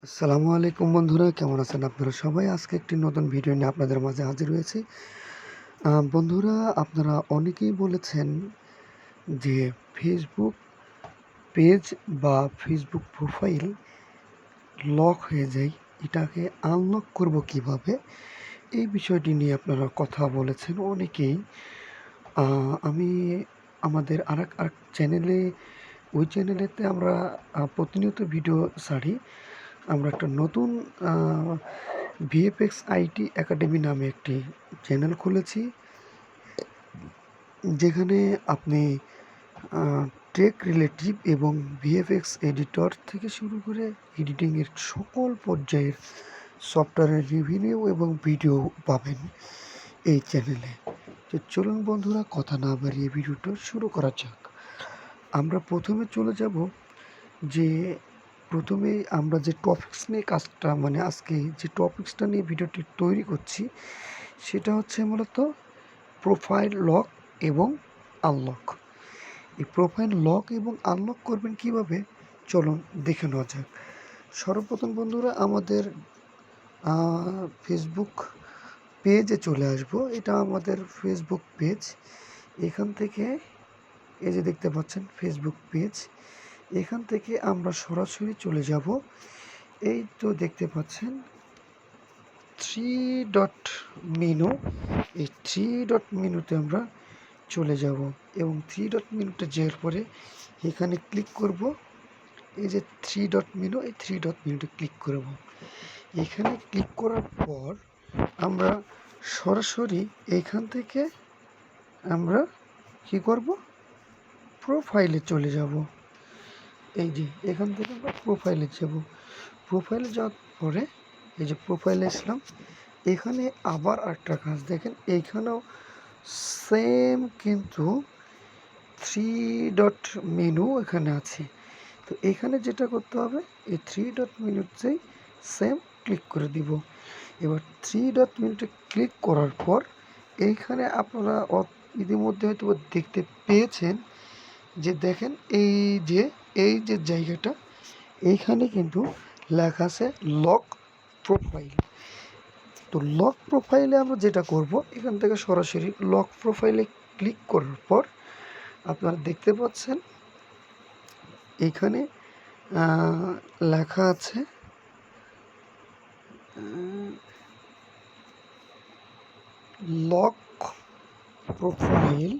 আসসালামু আলাইকুম বন্ধুরা, কেমন আছেন আপনারা সবাই? আজকে একটি নতুন ভিডিও নিয়ে আপনাদের মাঝে হাজির হয়েছি। বন্ধুরা, আপনারা অনেকেই বলেছেন যে ফেসবুক পেজ বা ফেসবুক প্রোফাইল লক হয়ে যায়, এটাকে আনলক করব কিভাবে? এই বিষয়টি নিয়ে আপনারা কথা বলেছেন অনেকেই। আমি আমাদের আরেক চ্যানেলে, ওই চ্যানেলেতে আমরা প্রতিনিয়ত ভিডিও ছাড়ি। আমরা একটা নতুন আ ভিএফএক্স আইটি একাডেমি নামে একটি চ্যানেল খুলেছি। যেখানে আপনি আ টেক রিলেটিভ এবং ভিএফএক্স এডিটর থেকে শুরু করে এডিটিংয়ের সকল পর্যায়ের সফটওয়্যারের রিভিউ এবং ভিডিও পাবেন এই চ্যানেলে। তো চলুন বন্ধুরা, কথা না বাড়িয়ে ভিডিওটা শুরু করা যাক। আমরা প্রথমে চলে যাব যে প্রথমেই আমরা যে টপিকস নিয়ে কাজটা আজকে যে টপিকসটা নিয়ে ভিডিওটি তৈরি করছি, সেটা হচ্ছে মূলত প্রোফাইল লক এবং আনলক। এই প্রোফাইল লক এবং আনলক করবেন কিভাবে, চলুন দেখে নেওয়া যাক। সর্বপ্রথম বন্ধুরা, আমাদের ফেসবুক পেজে চলে আসব। এটা আমাদের ফেসবুক পেজ। এখান থেকে এই যে দেখতে পাচ্ছেন ফেসবুক পেজ, এখান থেকে আমরা সরাসরি চলে যাব। এই তো দেখতে পাচ্ছেন 3 ডট মেনু, এই 3 ডট মেনুতে আমরা চলে যাব এবং 3 ডট মেনুতে যাওয়ার পরে এখানে ক্লিক করব। এই যে 3 ডট মেনু, এই 3 ডট মেনুতে ক্লিক করব। এখানে ক্লিক করার পর আমরা সরাসরি এখান থেকে আমরা কি করব, প্রোফাইলে চলে যাব। এই যে এখান থেকে আমরা প্রোফাইলে যাব। প্রোফাইলে যাওয়ার পরে এই যে প্রোফাইলে আসলাম। এখানে আবার একটা কাজ দেখেন, এইখানেও সেম কিন্তু 3 ডট মেনু এখানে আছে। তো এখানে যেটা করতে হবে, এই 3 ডট মেনুতেই সেম ক্লিক করে দিব। এবার 3 ডট মেনুতে ক্লিক করার পর এইখানে আপনারা ইতিমধ্যে হয়তো দেখতে পেয়েছেন যে দেখেন এই যে জায়গাটা, এইখানে কিন্তু লেখা আছে লক প্রোফাইল। তো লক প্রোফাইলে আমরা যেটা করব, এখান থেকে সরাসরি লক প্রোফাইলে ক্লিক করার পর আপনারা দেখতে পাচ্ছেন এখানে লেখা আছে lock profile,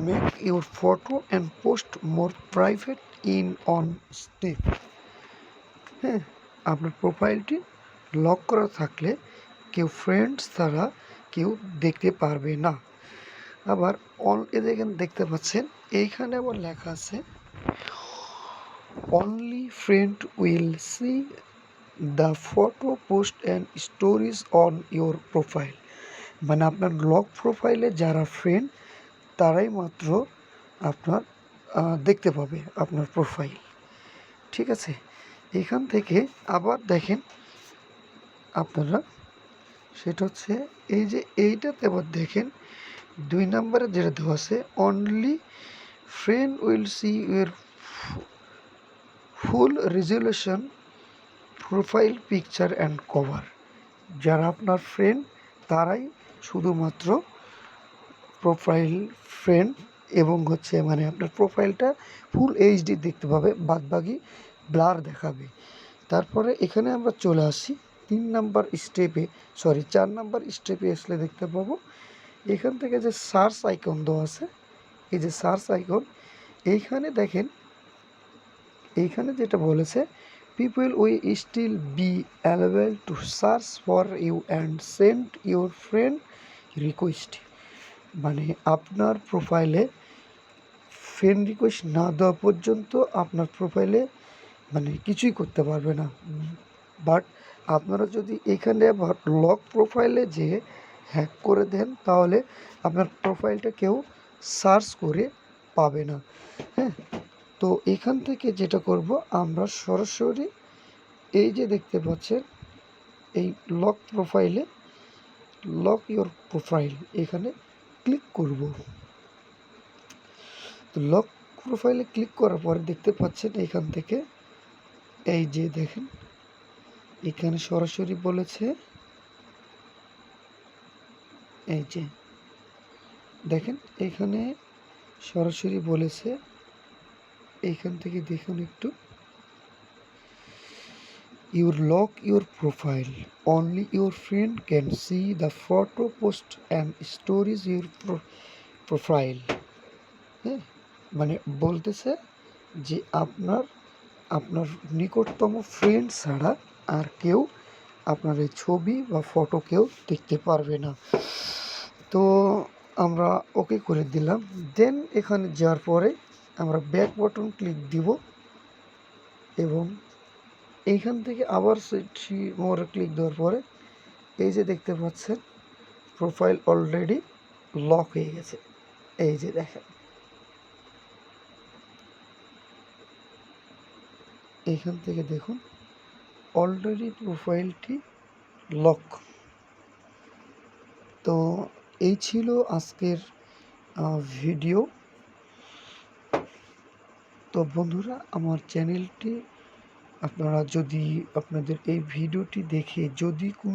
make your photo and post more private in on step. হ্যাঁ, আপনার প্রোফাইলটি লক করা থাকলে কেউ ফ্রেন্ডস ছাড়া কেউ দেখতে পারবে না। আবার এখানে দেখতে পাচ্ছেন এইখানে আবার লেখা আছে only friend will see the photo post and stories on your profile. মানে আপনার লক প্রোফাইলে যারা ফ্রেন্ড তারাই মাত্র আপনার দেখতে পাবে আপনার প্রোফাইল। ঠিক আছে, এখান থেকে আবার দেখেন আপনারা, সেটা হচ্ছে এই যে এইটাতে আবার দেখেন 2 নম্বরে যেটা দেওয়া আছে only friend will see your full resolution profile picture and cover. যারা আপনার ফ্রেন্ড তারাই শুধুমাত্র প্রোফাইল ফ্রেন্ড এবং হচ্ছে আপনার প্রোফাইলটা ফুল এইচডি দেখতে পাবে, বাদবাকি ব্লার দেখাবে। তারপরে এখানে আমরা চলে আসি 4 নাম্বার স্টেপে আসলে দেখতে পাবো এখান থেকে যে সার্চ আইকন দেওয়া আছে, এই যে সার্চ আইকন, এইখানে দেখেন এইখানে যেটা বলেছে people we still be available to search for you and send your friend request. মানে আপনার প্রোফাইলে ফ্রেন্ড রিকোয়েস্ট না দেওয়া পর্যন্ত আপনার প্রোফাইলে কিছুই করতে পারবে না। বাট আপনারা যদি এখানে আবার লক প্রোফাইলে যে হ্যাক করে দেন, তাহলে আপনার প্রোফাইলটা কেউ সার্চ করে পাবে না। হ্যাঁ, তো এখান থেকে যেটা করব, আমরা সরাসরি এই যে দেখতে পাচ্ছেন এই লক প্রোফাইলে, লক ইওর প্রোফাইল, এখানে ক্লিক করব। তো লক প্রোফাইলে ক্লিক করার পরে দেখতে পাচ্ছেন এখান থেকে এই যে দেখেন এখানে সরাসরি বলেছে, এই যে দেখেন এখানে সরাসরি বলেছে, এইখান থেকে দেখুন একটু, you lock your profile, only your friend can see the photo post and stories your profile. হ্যাঁ, মানে বলতেছে যে আপনার আপনার নিকটতম ফ্রেন্ড ছাড়া আর কেউ আপনার এই ছবি বা ফটো কেউ দেখতে পারবে না। তো আমরা ওকে করে দিলাম। দেন এখানে যাওয়ার পরে আমরা ব্যাক বাটন ক্লিক দিব এবং এইখান থেকে আবার সেটি মোড়ে ক্লিক দেওয়ার পরে এই যে দেখতে পাচ্ছেন প্রোফাইল অলরেডি লক হয়ে গেছে। এই যে দেখেন এইখান থেকে দেখুন অলরেডি প্রোফাইলটি লক। তো এই ছিল আজকের ভিডিও। তো বন্ধুরা, আমার চ্যানেলটি আপনারা যদি আপনাদের এই ভিডিওটি দেখে যদি